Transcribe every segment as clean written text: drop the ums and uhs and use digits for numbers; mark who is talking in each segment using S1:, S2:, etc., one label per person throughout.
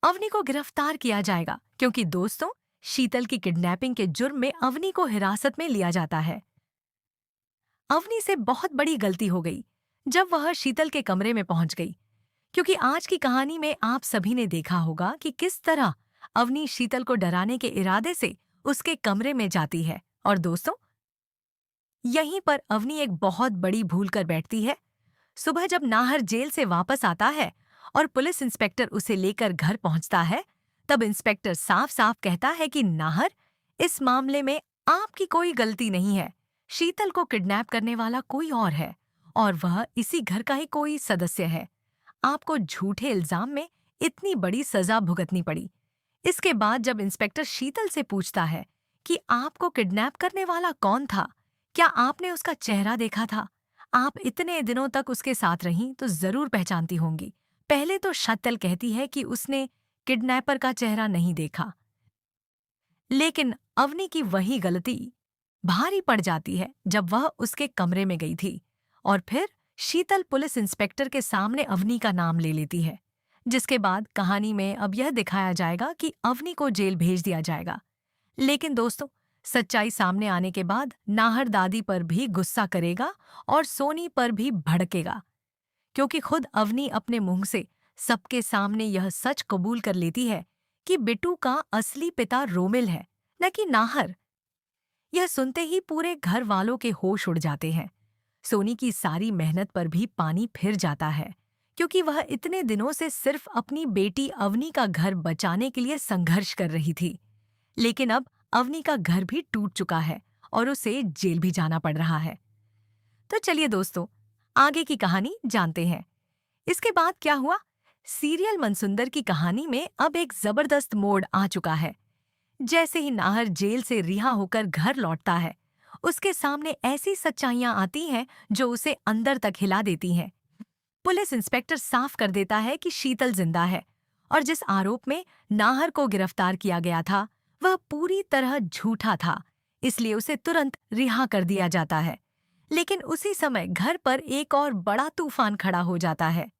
S1: अवनी को गिरफ्तार किया जाएगा क्योंकि दोस्तों, शीतल की किडनैपिंग के जुर्म में अवनी को हिरासत में लिया जाता है। अवनी से बहुत बड़ी गलती हो गई जब वह शीतल के कमरे में पहुंच गई, क्योंकि आज की कहानी में आप सभी ने देखा होगा कि किस तरह अवनी शीतल को डराने के इरादे से उसके कमरे में जाती है। और दोस्तों, यहीं पर अवनी एक बहुत बड़ी भूल कर बैठती है। सुबह जब नाहर जेल से वापस आता है और पुलिस इंस्पेक्टर उसे लेकर घर पहुंचता है, तब इंस्पेक्टर साफ साफ कहता है कि नाहर, इस मामले में आपकी कोई गलती नहीं है। शीतल को किडनैप करने वाला कोई और है और वह इसी घर का ही कोई सदस्य है। आपको झूठे इल्जाम में इतनी बड़ी सजा भुगतनी पड़ी। इसके बाद जब इंस्पेक्टर शीतल से पूछता है कि आपको किडनैप करने वाला कौन था, क्या आपने उसका चेहरा देखा था? आप इतने दिनों तक उसके साथ रहीं तो जरूर पहचानती होंगी। पहले तो शीतल कहती है कि उसने किडनैपर का चेहरा नहीं देखा, लेकिन अवनी की वही गलती भारी पड़ जाती है जब वह उसके कमरे में गई थी। और फिर शीतल पुलिस इंस्पेक्टर के सामने अवनी का नाम ले लेती है, जिसके बाद कहानी में अब यह दिखाया जाएगा कि अवनी को जेल भेज दिया जाएगा। लेकिन दोस्तों, सच्चाई सामने आने के बाद नाहर दादी पर भी गुस्सा करेगा और सोनी पर भी भड़केगा, क्योंकि खुद अवनी अपने मुंह से सबके सामने यह सच कबूल कर लेती है कि बिट्टू का असली पिता रोमिल है, न कि नाहर। यह सुनते ही पूरे घर वालों के होश उड़ जाते हैं। सोनी की सारी मेहनत पर भी पानी फिर जाता है, क्योंकि वह इतने दिनों से सिर्फ अपनी बेटी अवनी का घर बचाने के लिए संघर्ष कर रही थी। लेकिन अब अवनी का घर भी टूट चुका है और उसे जेल भी जाना पड़ रहा है। तो चलिए दोस्तों, आगे की कहानी जानते हैं। इसके बाद क्या हुआ? सीरियल मनसुंदर की कहानी में अब एक जबरदस्त मोड़ आ चुका है। जैसे ही नाहर जेल से रिहा होकर घर लौटता है, उसके सामने ऐसी सच्चाइयां आती हैं जो उसे अंदर तक हिला देती हैं। पुलिस इंस्पेक्टर साफ कर देता है कि शीतल जिंदा है और जिस आरोप में नाहर को गिरफ्तार किया गया था वह पूरी तरह झूठा था, इसलिए उसे तुरंत रिहा कर दिया जाता है। लेकिन उसी समय घर पर एक और बड़ा तूफान खड़ा हो जाता है।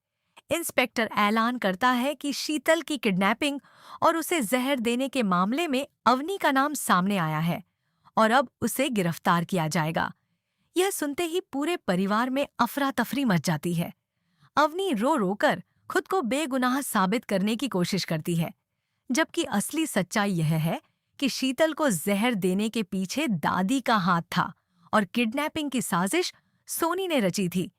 S1: इंस्पेक्टर ऐलान करता है कि शीतल की किडनैपिंग और उसे जहर देने के मामले में अवनी का नाम सामने आया है और अब उसे गिरफ्तार किया जाएगा। यह सुनते ही पूरे परिवार में अफरा तफरी मच जाती है। अवनी रो रो कर खुद को बेगुनाह साबित करने की कोशिश करती है, जबकि असली सच्चाई यह है कि शीतल को जहर देने के पीछे दादी का हाथ था और किडनैपिंग की साजिश सोनी ने रची थी।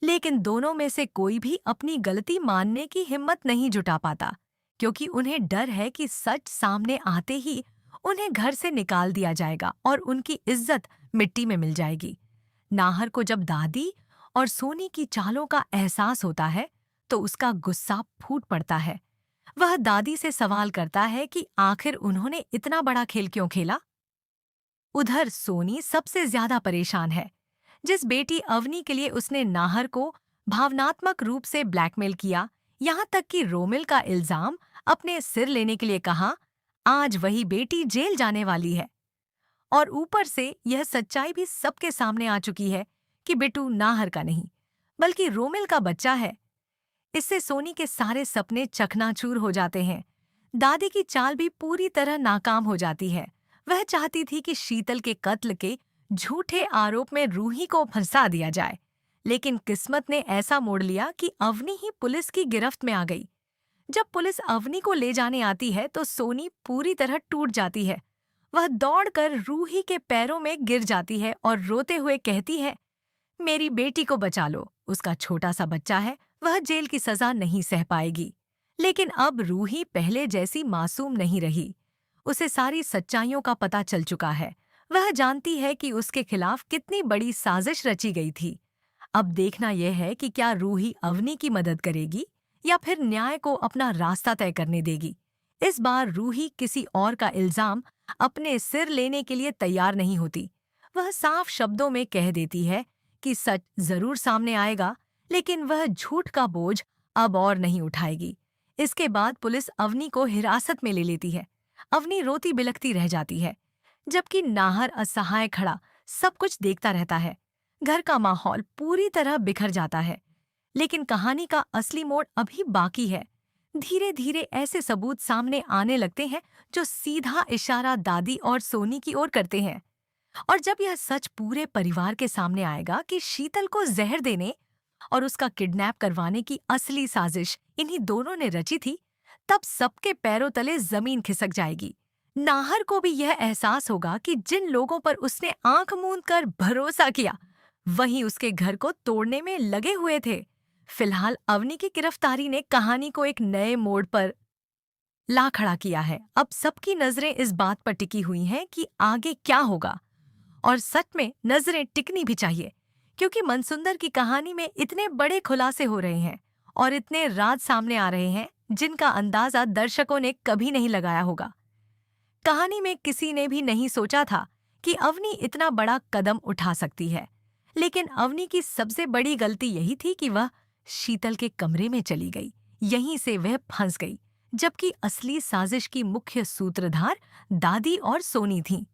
S1: लेकिन दोनों में से कोई भी अपनी गलती मानने की हिम्मत नहीं जुटा पाता, क्योंकि उन्हें डर है कि सच सामने आते ही उन्हें घर से निकाल दिया जाएगा और उनकी इज्जत मिट्टी में मिल जाएगी। नाहर को जब दादी और सोनी की चालों का एहसास होता है तो उसका गुस्सा फूट पड़ता है। वह दादी से सवाल करता है कि आखिर उन्होंने इतना बड़ा खेल क्यों खेला। उधर सोनी सबसे ज्यादा परेशान है। जिस बेटी अवनी के लिए उसने नाहर को भावनात्मक रूप से ब्लैकमेल किया, यहाँ तक कि रोमिल का इल्जाम अपने सिर लेने के लिए कहा, आज वही बेटी जेल जाने वाली है। और ऊपर से यह सच्चाई भी सबके सामने आ चुकी है कि बिट्टू नाहर का नहीं, बल्कि रोमिल का बच्चा है। इससे सोनी के सारे सपने चकनाचूर हो जाते हैं। दादी की चाल भी पूरी तरह नाकाम हो जाती है। वह चाहती थी कि शीतल के कत्ल के झूठे आरोप में रूही को फंसा दिया जाए, लेकिन किस्मत ने ऐसा मोड़ लिया कि अवनी ही पुलिस की गिरफ्त में आ गई। जब पुलिस अवनी को ले जाने आती है तो सोनी पूरी तरह टूट जाती है। वह दौड़कर रूही के पैरों में गिर जाती है और रोते हुए कहती है, मेरी बेटी को बचा लो, उसका छोटा सा बच्चा है, वह जेल की सजा नहीं सह पाएगी। लेकिन अब रूही पहले जैसी मासूम नहीं रही। उसे सारी सच्चाइयों का पता चल चुका है। वह जानती है कि उसके खिलाफ कितनी बड़ी साजिश रची गई थी। अब देखना यह है कि क्या रूही अवनी की मदद करेगी या फिर न्याय को अपना रास्ता तय करने देगी। इस बार रूही किसी और का इल्जाम अपने सिर लेने के लिए तैयार नहीं होती। वह साफ शब्दों में कह देती है कि सच जरूर सामने आएगा, लेकिन वह झूठ का बोझ अब और नहीं उठाएगी। इसके बाद पुलिस अवनी को हिरासत में ले लेती है। अवनी रोती बिलखती रह जाती है, जबकि नाहर असहाय खड़ा सब कुछ देखता रहता है। घर का माहौल पूरी तरह बिखर जाता है। लेकिन कहानी का असली मोड़ अभी बाकी है। धीरे धीरे ऐसे सबूत सामने आने लगते हैं जो सीधा इशारा दादी और सोनी की ओर करते हैं। और जब यह सच पूरे परिवार के सामने आएगा कि शीतल को जहर देने और उसका किडनैप करवाने की असली साजिश इन्हीं दोनों ने रची थी, तब सबके पैरों तले जमीन खिसक जाएगी। नाहर को भी यह एहसास होगा कि जिन लोगों पर उसने आंख मूंद कर भरोसा किया, वही उसके घर को तोड़ने में लगे हुए थे। फिलहाल अवनी की गिरफ्तारी ने कहानी को एक नए मोड़ पर ला खड़ा किया है। अब सबकी नजरें इस बात पर टिकी हुई हैं कि आगे क्या होगा। और सच में नजरें टिकनी भी चाहिए, क्योंकि मनसुंदर की कहानी में इतने बड़े खुलासे हो रहे हैं और इतने राज सामने आ रहे हैं जिनका अंदाजा दर्शकों ने कभी नहीं लगाया होगा। कहानी में किसी ने भी नहीं सोचा था कि अवनी इतना बड़ा कदम उठा सकती है, लेकिन अवनी की सबसे बड़ी गलती यही थी कि वह शीतल के कमरे में चली गई। यहीं से वह फंस गई, जबकि असली साजिश की मुख्य सूत्रधार दादी और सोनी थीं।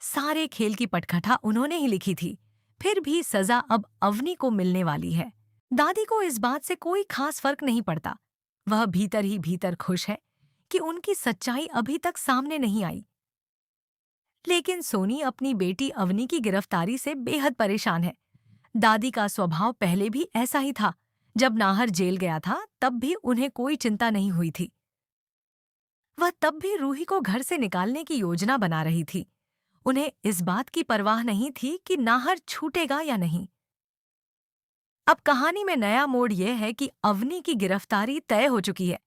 S1: सारे खेल की पटकथा उन्होंने ही लिखी थी। फिर भी सजा अब अवनी को मिलने वाली है। दादी को इस बात से कोई खास फर्क नहीं पड़ता। वह भीतर ही भीतर खुश है कि उनकी सच्चाई अभी तक सामने नहीं आई। लेकिन सोनी अपनी बेटी अवनी की गिरफ्तारी से बेहद परेशान है। दादी का स्वभाव पहले भी ऐसा ही था। जब नाहर जेल गया था तब भी उन्हें कोई चिंता नहीं हुई थी। वह तब भी रूही को घर से निकालने की योजना बना रही थी। उन्हें इस बात की परवाह नहीं थी कि नाहर छूटेगा या नहीं। अब कहानी में नया मोड़ यह है कि अवनी की गिरफ्तारी तय हो चुकी है।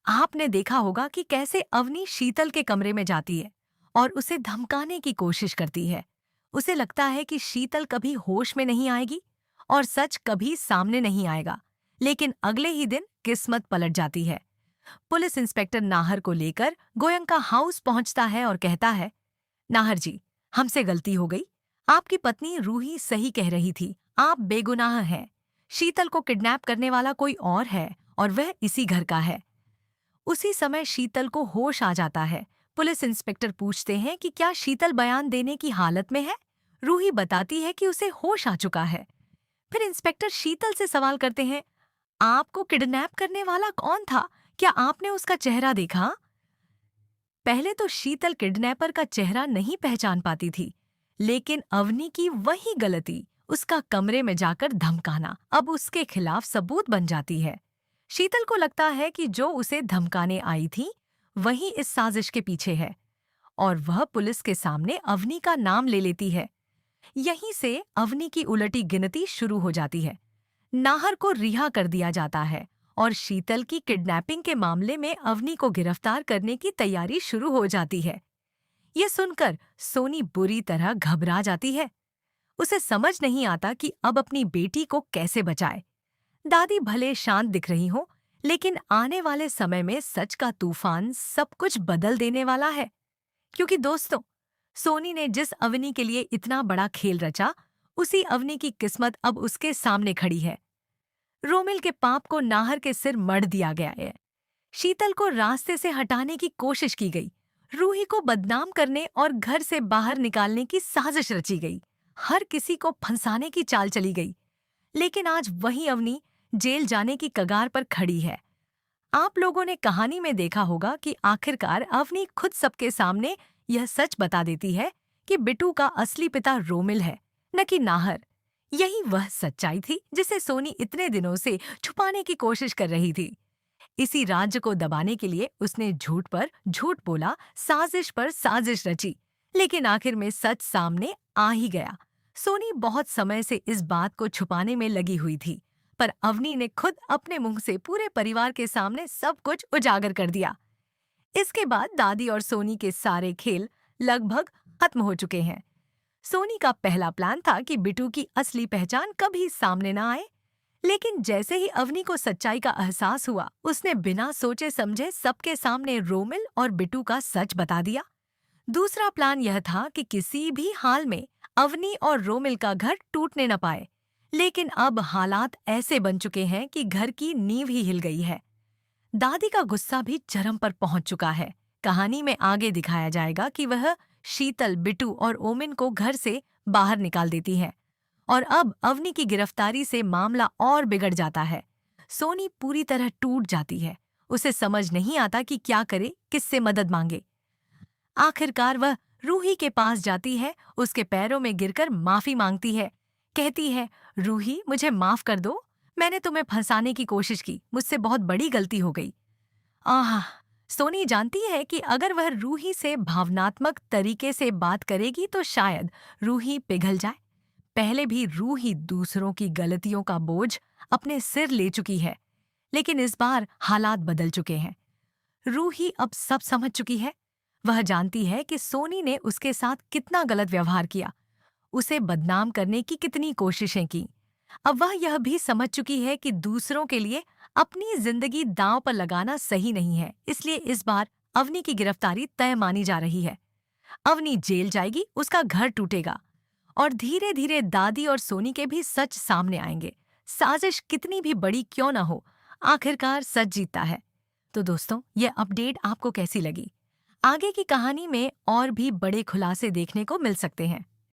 S1: आपने देखा होगा कि कैसे अवनी शीतल के कमरे में जाती है और उसे धमकाने की कोशिश करती है। उसे लगता है कि शीतल कभी होश में नहीं आएगी और सच कभी सामने नहीं आएगा। लेकिन अगले ही दिन किस्मत पलट जाती है। पुलिस इंस्पेक्टर नाहर को लेकर गोयंका हाउस पहुंचता है और कहता है, नाहर जी, हमसे गलती हो गई। आपकी पत्नी रूही सही कह रही थी। आप बेगुनाह हैं। शीतल को किडनैप करने वाला कोई और है और वह इसी घर का है। उसी समय शीतल को होश आ जाता है। पुलिस इंस्पेक्टर पूछते हैं कि क्या शीतल बयान देने की हालत में है। रूही बताती है कि उसे होश आ चुका है। फिर इंस्पेक्टर शीतल से सवाल करते हैं, आपको किडनैप करने वाला कौन था? क्या आपने उसका चेहरा देखा? पहले तो शीतल किडनैपर का चेहरा नहीं पहचान पाती थी, लेकिन अवनी की वही गलती, उसका कमरे में जाकर धमकाना, अब उसके खिलाफ सबूत बन जाती है। शीतल को लगता है कि जो उसे धमकाने आई थी वही इस साजिश के पीछे है और वह पुलिस के सामने अवनी का नाम ले लेती है। यहीं से अवनी की उलटी गिनती शुरू हो जाती है। नाहर को रिहा कर दिया जाता है और शीतल की किडनैपिंग के मामले में अवनी को गिरफ्तार करने की तैयारी शुरू हो जाती है। ये सुनकर सोनी बुरी तरह घबरा जाती है। उसे समझ नहीं आता कि अब अपनी बेटी को कैसे बचाए। दादी भले शांत दिख रही हो, लेकिन आने वाले समय में सच का तूफान सब कुछ बदल देने वाला है। क्योंकि दोस्तों, सोनी ने जिस अवनी के लिए इतना बड़ा खेल रचा, उसी अवनी की किस्मत अब उसके सामने खड़ी है। रोमिल के पाप को नाहर के सिर मढ़ दिया गया है। शीतल को रास्ते से हटाने की कोशिश की गई। रूही को बदनाम करने और घर से बाहर निकालने की साजिश रची गई। हर किसी को फंसाने की चाल चली गई। लेकिन आज वही अवनी जेल जाने की कगार पर खड़ी है। आप लोगों ने कहानी में देखा होगा कि आखिरकार अवनी खुद सबके सामने यह सच बता देती है कि बिट्टू का असली पिता रोमिल है, न कि नाहर। यही वह सच्चाई थी जिसे सोनी इतने दिनों से छुपाने की कोशिश कर रही थी। इसी राज्य को दबाने के लिए उसने झूठ पर झूठ बोला, साजिश पर साजिश रची, लेकिन आखिर में सच सामने आ ही गया। सोनी बहुत समय से इस बात को छुपाने में लगी हुई थी, पर अवनी ने खुद अपने मुंह से पूरे परिवार के सामने सब कुछ उजागर कर दिया। इसके बाद दादी और सोनी के सारे खेल लगभग खत्म हो चुके हैं। सोनी का पहला प्लान था कि बिट्टू की असली पहचान कभी सामने न आए, लेकिन जैसे ही अवनी को सच्चाई का एहसास हुआ, उसने बिना सोचे समझे सबके सामने रोमिल और बिट्टू का सच बता दिया। दूसरा प्लान यह था कि किसी भी हाल में अवनी और रोमिल का घर टूटने न पाए, लेकिन अब हालात ऐसे बन चुके हैं कि घर की नींव ही हिल गई है। दादी का गुस्सा भी चरम पर पहुंच चुका है। कहानी में आगे दिखाया जाएगा कि वह शीतल, बिट्टू और ओमिन को घर से बाहर निकाल देती है और अब अवनी की गिरफ्तारी से मामला और बिगड़ जाता है। सोनी पूरी तरह टूट जाती है। उसे समझ नहीं आता कि क्या करे, किससे मदद मांगे। आखिरकार वह रूही के पास जाती है, उसके पैरों में गिरकर माफी मांगती है। कहती है, रूही मुझे माफ कर दो, मैंने तुम्हें फंसाने की कोशिश की, मुझसे बहुत बड़ी गलती हो गई। आह! सोनी जानती है कि अगर वह रूही से भावनात्मक तरीके से बात करेगी तो शायद रूही पिघल जाए। पहले भी रूही दूसरों की गलतियों का बोझ अपने सिर ले चुकी है, लेकिन इस बार हालात बदल चुके हैं। रूही अब सब समझ चुकी है। वह जानती है कि सोनी ने उसके साथ कितना गलत व्यवहार किया, उसे बदनाम करने की कितनी कोशिशें की। अब वह यह भी समझ चुकी है कि दूसरों के लिए अपनी जिंदगी दांव पर लगाना सही नहीं है, इसलिए इस बार अवनी की गिरफ्तारी तय मानी जा रही है। अवनी जेल जाएगी, उसका घर टूटेगा और धीरे धीरे दादी और सोनी के भी सच सामने आएंगे। साजिश कितनी भी बड़ी क्यों न हो, आखिरकार सच जीतता है। तो दोस्तों, ये अपडेट आपको कैसी लगी? आगे की कहानी में और भी बड़े खुलासे देखने को मिल सकते हैं।